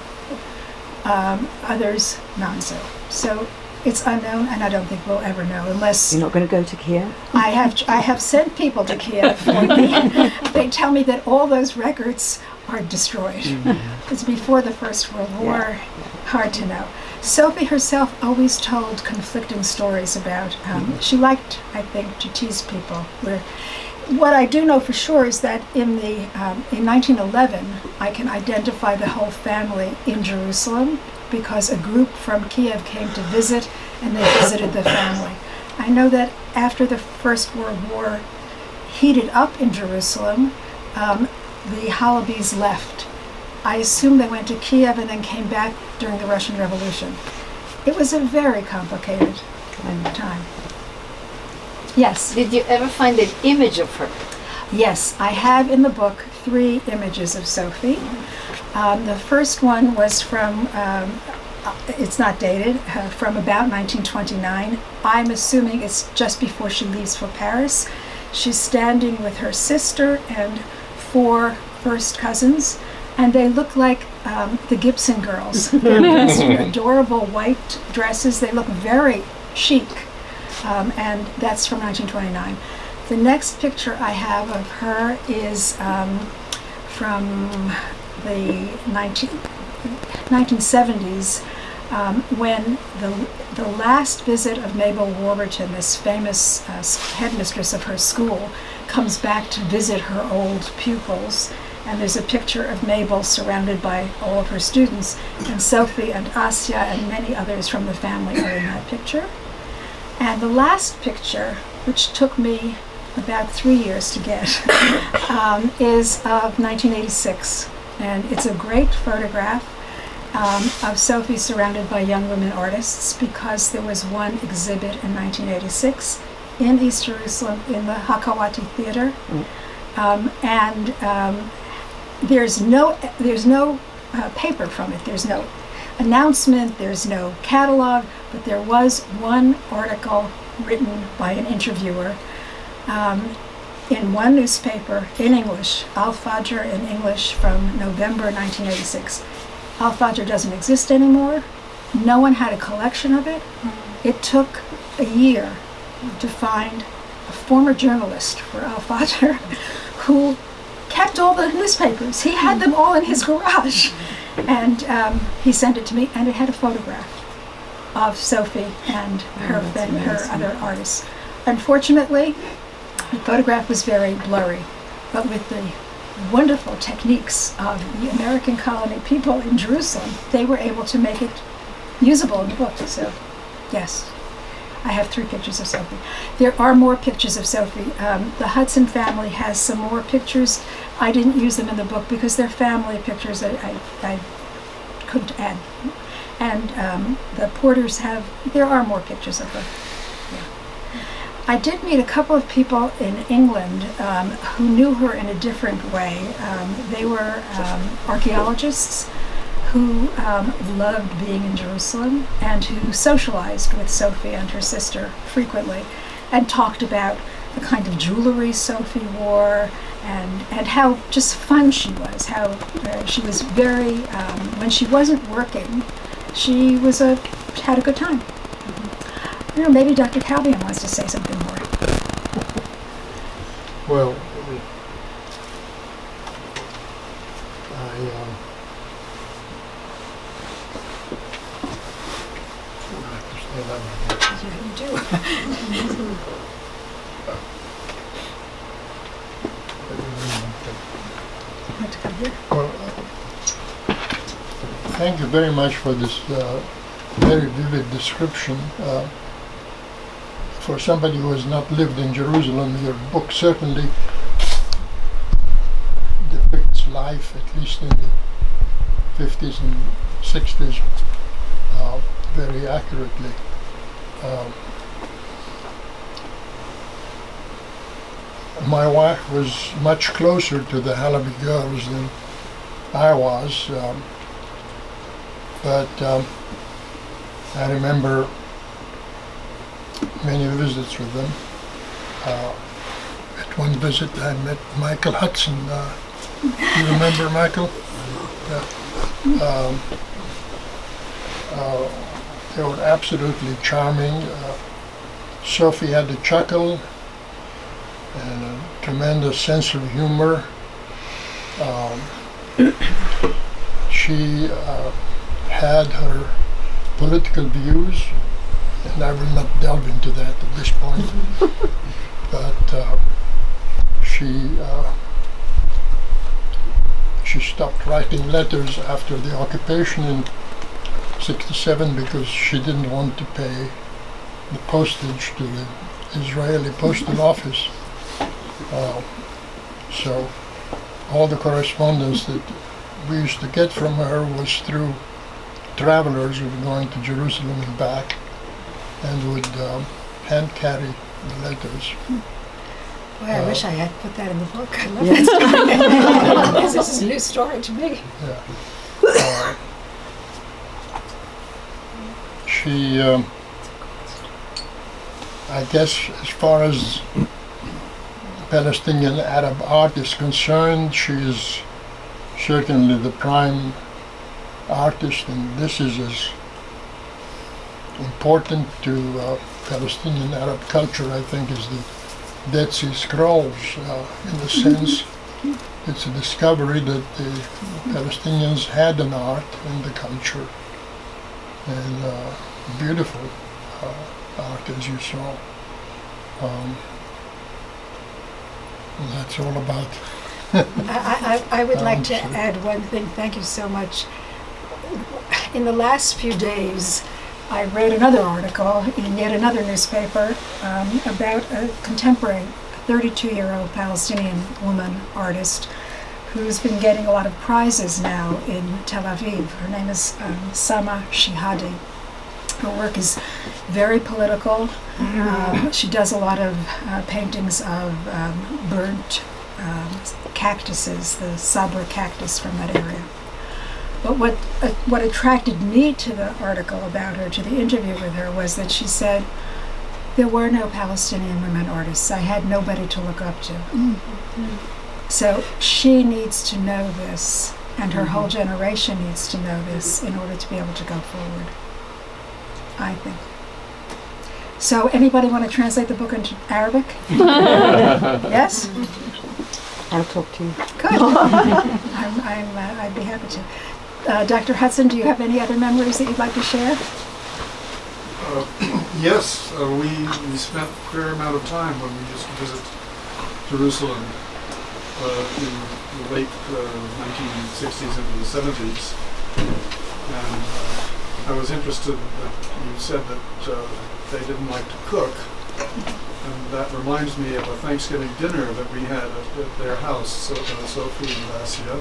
Others, not so. So it's unknown, and I don't think we'll ever know unless You're not going to go to Kiev? I have sent people to Kiev for me. They tell me that all those records are destroyed. It's before the First World War. Hard to know. Sophie herself always told conflicting stories about. She liked, I think, to tease people. What I do know for sure is that in 1911, I can identify the whole family in Jerusalem because a group from Kiev came to visit, and they visited the family. I know that after the First World War heated up in Jerusalem, the Halabys left. I assume they went to Kiev and then came back during the Russian Revolution. It was a very complicated time. Yes. Did you ever find an image of her? Yes, I have in the book 3 images of Sophie. The first one was from, it's not dated, from about 1929. I'm assuming it's just before she leaves for Paris. She's standing with her sister and 4 first cousins, and they look like the Gibson girls. They're dressed in adorable white dresses. They look very chic, and that's from 1929. The next picture I have of her is from the 1970s, when the last visit of Mabel Warburton, this famous headmistress of her school, comes back to visit her old pupils. And there's a picture of Mabel surrounded by all of her students, and Sophie and Asya and many others from the family are in that picture. And the last picture, which took me about 3 years to get, is of 1986. And it's a great photograph of Sophie surrounded by young women artists, because there was one exhibit in 1986 in East Jerusalem in the Hakawati Theater. There's no paper from it. There's no announcement, there's no catalog, but there was one article written by an interviewer in one newspaper in English, Al Fajr in English, from November 1986. Al Fajr doesn't exist anymore. No one had a collection of it. It took a year to find a former journalist for Al Fajr who kept all the newspapers. He had them all in his garage. And he sent it to me, and it had a photograph of Sophie and her other artists. Unfortunately, the photograph was very blurry, but with the wonderful techniques of the American colony people in Jerusalem, they were able to make it usable in the book. So, yes, I have 3 pictures of Sophie. There are more pictures of Sophie. The Hudson family has some more pictures. I didn't use them in the book because they're family pictures. I couldn't add And the porters there are more pictures of her. Yeah. I did meet a couple of people in England who knew her in a different way. They were archaeologists who loved being in Jerusalem and who socialized with Sophie and her sister frequently and talked about the kind of jewelry Sophie wore and how just fun she was, how she was very, when she wasn't working, she had a good time. I don't know, maybe Dr. Calvian wants to say something more. Well, You do. Want to come here? well, thank you very much for this very vivid description. For somebody who has not lived in Jerusalem, your book certainly depicts life, at least in the 50s and 60s, very accurately. My wife was much closer to the Halaby girls than I was, but I remember many visits with them. At one visit I met Michael Hudson. You remember Michael? Yeah. They were absolutely charming. Sophie had a chuckle and a tremendous sense of humor. She had her political views, and I will not delve into that at this point, but she stopped writing letters after the occupation in '67 because she didn't want to pay the postage to the Israeli postal office. So all the correspondence that we used to get from her was through travelers who were going to Jerusalem and back and would hand carry the letters. Boy, I wish I had put that in the book. I love that story. Because this is a new story to me. Yeah. She, I guess, as far as Palestinian Arab art is concerned, she is certainly the prime artist, and this is as important to Palestinian Arab culture, I think, as the Dead Sea Scrolls. In a sense, it's a discovery that the Palestinians had an art and the culture, and beautiful art, as you saw. That's all about. I would like to add one thing. Thank you so much. In the last few days, I read another article in yet another newspaper about a contemporary 32-year-old Palestinian woman artist who's been getting a lot of prizes now in Tel Aviv. Her name is Sama Shihadi. Her work is very political. She does a lot of paintings of burnt cactuses, the sabra cactus from that area. But what attracted me to the article about her, to the interview with her, was that she said there were no Palestinian women artists. I had nobody to look up to. So she needs to know this, and her whole generation needs to know this in order to be able to go forward, I think. So anybody want to translate the book into Arabic? Yes? I'll talk to you. Good. I'd be happy to. Dr. Hudson, do you have any other memories that you'd like to share? Yes, we spent a fair amount of time when we used to visit Jerusalem in the late 1960s into the 70s. And I was interested that you said that they didn't like to cook. And that reminds me of a Thanksgiving dinner that we had at their house, Sophie and Vassia.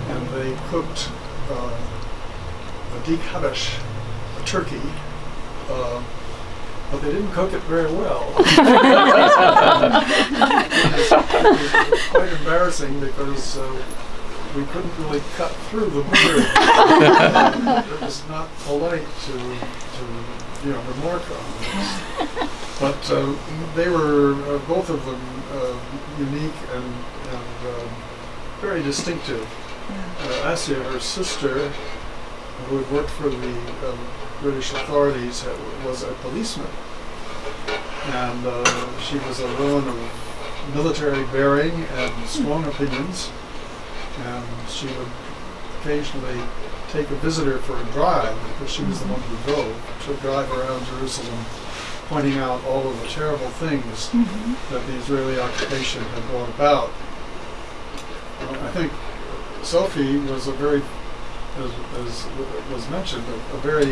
And they cooked a dik habash, a turkey, but they didn't cook it very well. It was quite embarrassing because we couldn't really cut through the bird. It was not polite to remark on this. But they were, both of them, unique and very distinctive. Asya, her sister, who had worked for the British authorities, was a policeman. And she was a woman of military bearing and strong opinions. And she would occasionally take a visitor for a drive, because she was the one who drove. She would drive around Jerusalem, pointing out all of the terrible things that the Israeli occupation had brought about. I think Sophie was a very, as was mentioned, a very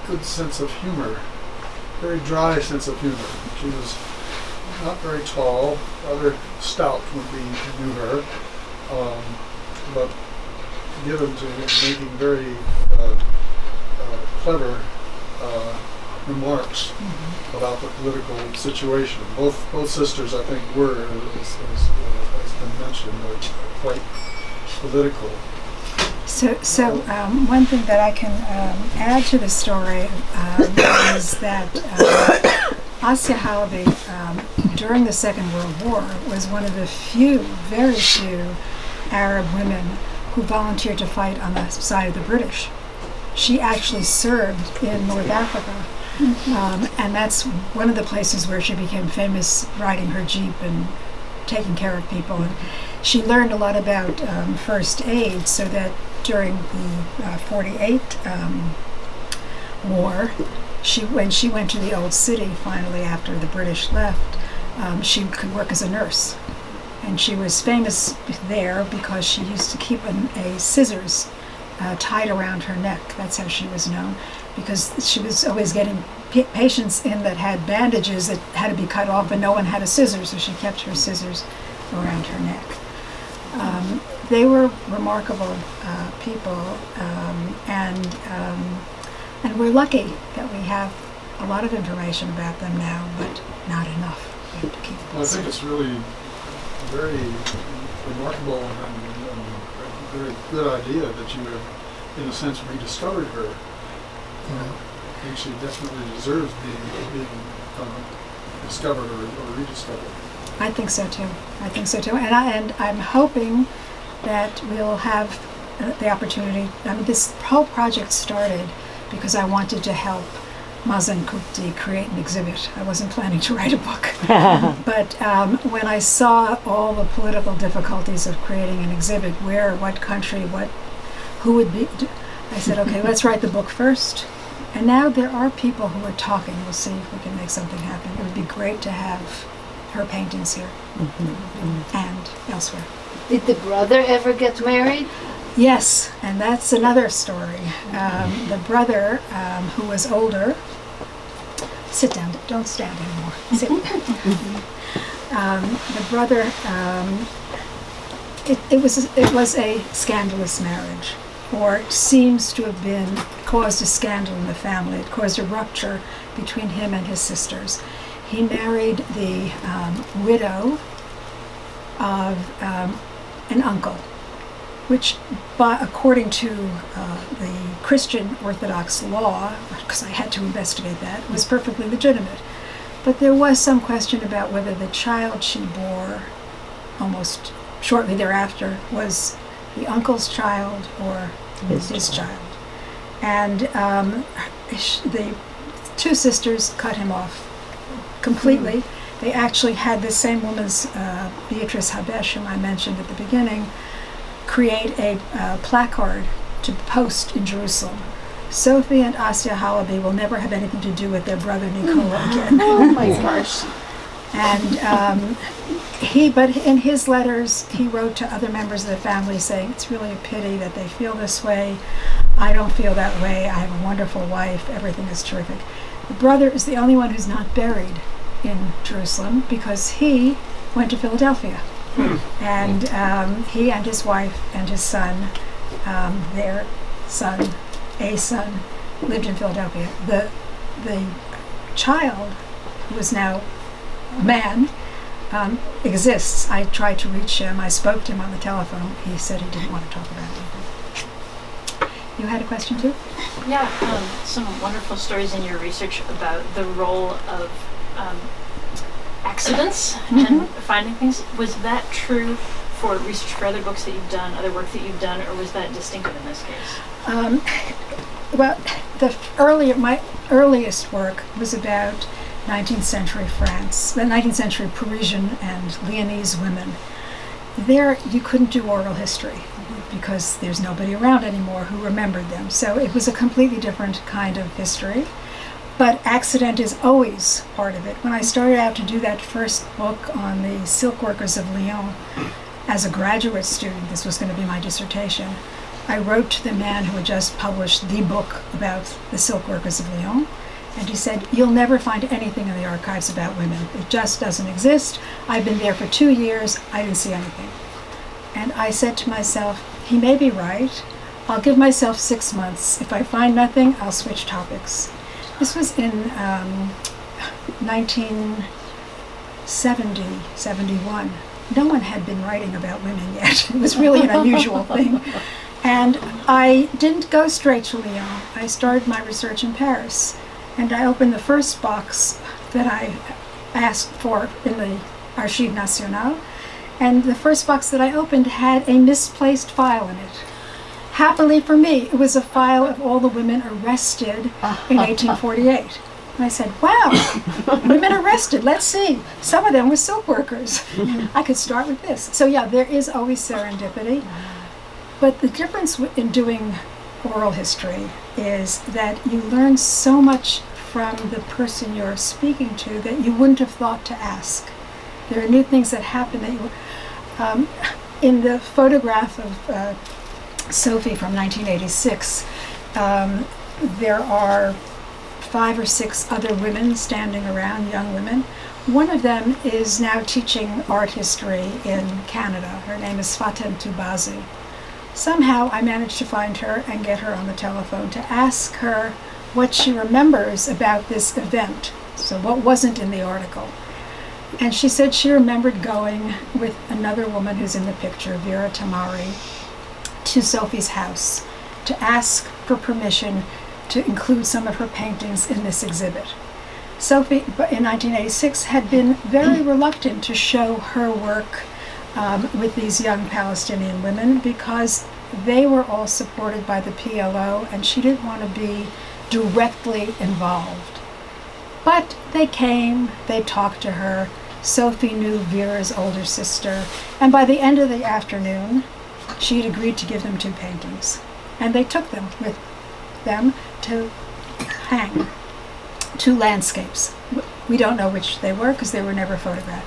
good sense of humor, very dry sense of humor. She was not very tall, rather stout when we knew her, but given to making very clever remarks about the political situation. Both sisters, I think, were, as has been mentioned, quite political. So one thing that I can add to the story is that Asya Halaby, during the Second World War, was one of the very few Arab women who volunteered to fight on the side of the British. She actually served in North Africa, and that's one of the places where she became famous, riding her jeep and taking care of people. And she learned a lot about first aid, so that during the 48 war, when she went to the Old City finally after the British left, she could work as a nurse. And she was famous there because she used to keep a scissors tied around her neck. That's how she was known, because she was always getting patients in that had bandages that had to be cut off, and no one had a scissor, so she kept her scissors around her neck. They were remarkable people, and we're lucky that we have a lot of information about them now, but not enough. We have to keep it. Well, I think it's really a very remarkable and a very good idea that you have, in a sense, rediscovered her. I think she definitely deserves being discovered or rediscovered. I think so too. And I'm hoping that we'll have the opportunity. I mean, this whole project started because I wanted to help Mazen Kupti create an exhibit. I wasn't planning to write a book. But when I saw all the political difficulties of creating an exhibit, where, what country, who would be, I said, okay, let's write the book first. And now there are people who are talking. We'll see if we can make something happen. It would be great to have her paintings here and elsewhere. Did the brother ever get married? Yes, and that's another story. The brother, who was older, sit down, don't stand anymore, sit. The brother, it was a scandalous marriage, or it seems to have been caused a scandal in the family. It caused a rupture between him and his sisters. He married the widow of an uncle, which, according to the Christian Orthodox law, because I had to investigate that, was perfectly legitimate. But there was some question about whether the child she bore almost shortly thereafter was the uncle's child or his child. And the two sisters cut him off completely. They actually had the same woman's, Beatrice Halaby, whom I mentioned at the beginning, create a placard to post in Jerusalem. Sophie and Asya Halaby will never have anything to do with their brother Nicola again. Oh my gosh. And but in his letters, he wrote to other members of the family saying, it's really a pity that they feel this way. I don't feel that way. I have a wonderful wife. Everything is terrific. The brother is the only one who's not buried in Jerusalem because he went to Philadelphia. And he and his wife and his son, they're son, a son, lived in Philadelphia. The child, who is now a man, exists. I tried to reach him. I spoke to him on the telephone. He said he didn't want to talk about it. You had a question too? Yeah, some wonderful stories in your research about the role of accidents and finding things. Was that true for research for other books that you've done, other work that you've done, or was that distinctive in this case? Well, my earliest work was about 19th century France, the 19th century Parisian and Lyonese women. There, you couldn't do oral history because there's nobody around anymore who remembered them. So it was a completely different kind of history. But accident is always part of it. When I started out to do that first book on the silk workers of Lyon, as a graduate student, this was going to be my dissertation, I wrote to the man who had just published the book about the silk workers of Lyon, and he said, "You'll never find anything in the archives about women. It just doesn't exist. I've been there for 2 years. I didn't see anything." And I said to myself, he may be right. I'll give myself 6 months. If I find nothing, I'll switch topics. This was in 1970, 71. No one had been writing about women yet. It was really an unusual thing. And I didn't go straight to Lyon. I started my research in Paris. And I opened the first box that I asked for in the Archives Nationales. And the first box that I opened had a misplaced file in it. Happily for me, it was a file of all the women arrested in 1848. And I said, wow, women arrested, let's see. Some of them were silk workers. I could start with this. So yeah, there is always serendipity. But the difference in doing oral history is that you learn so much from the person you're speaking to that you wouldn't have thought to ask. There are new things that happen that you... in the photograph of Sophie from 1986, there are 5 or 6 other women standing around, young women. One of them is now teaching art history in Canada. Her name is Fatem Toubazi. Somehow I managed to find her and get her on the telephone to ask her what she remembers about this event, so what wasn't in the article. And she said she remembered going with another woman who's in the picture, Vera Tamari, to Sophie's house to ask for permission to include some of her paintings in this exhibit. Sophie, in 1986, had been very reluctant to show her work with these young Palestinian women because they were all supported by the PLO and she didn't want to be directly involved. But they came, they talked to her. Sophie knew Vera's older sister, and by the end of the afternoon, she had agreed to give them 2 paintings. And they took them with them to hang, 2 landscapes. We don't know which they were because they were never photographed.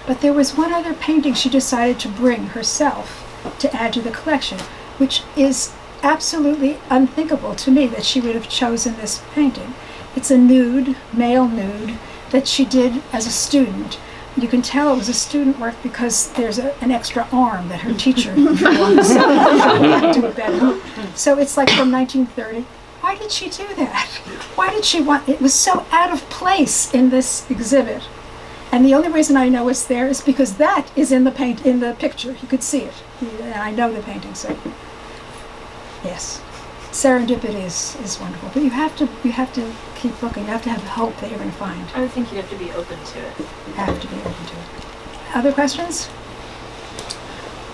But there was one other painting she decided to bring herself to add to the collection, which is absolutely unthinkable to me that she would have chosen this painting. It's a nude, male nude, that she did as a student. You can tell it was a student work because there's an extra arm that her teacher drew on the side to do it better. So it's like from 1930. Why did she do that? Why did she want, it was so out of place in this exhibit. And the only reason I know it's there is because that is in the picture. You could see it. And I know the painting, so yes. Serendipity is wonderful. But you have to keep looking. You have to have hope that you're going to find. I would think you'd have to be open to it. Have to be open to it. Other questions?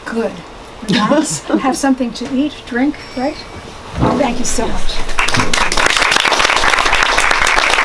Good. Relax. Have something to eat, drink, right? Thank you so much.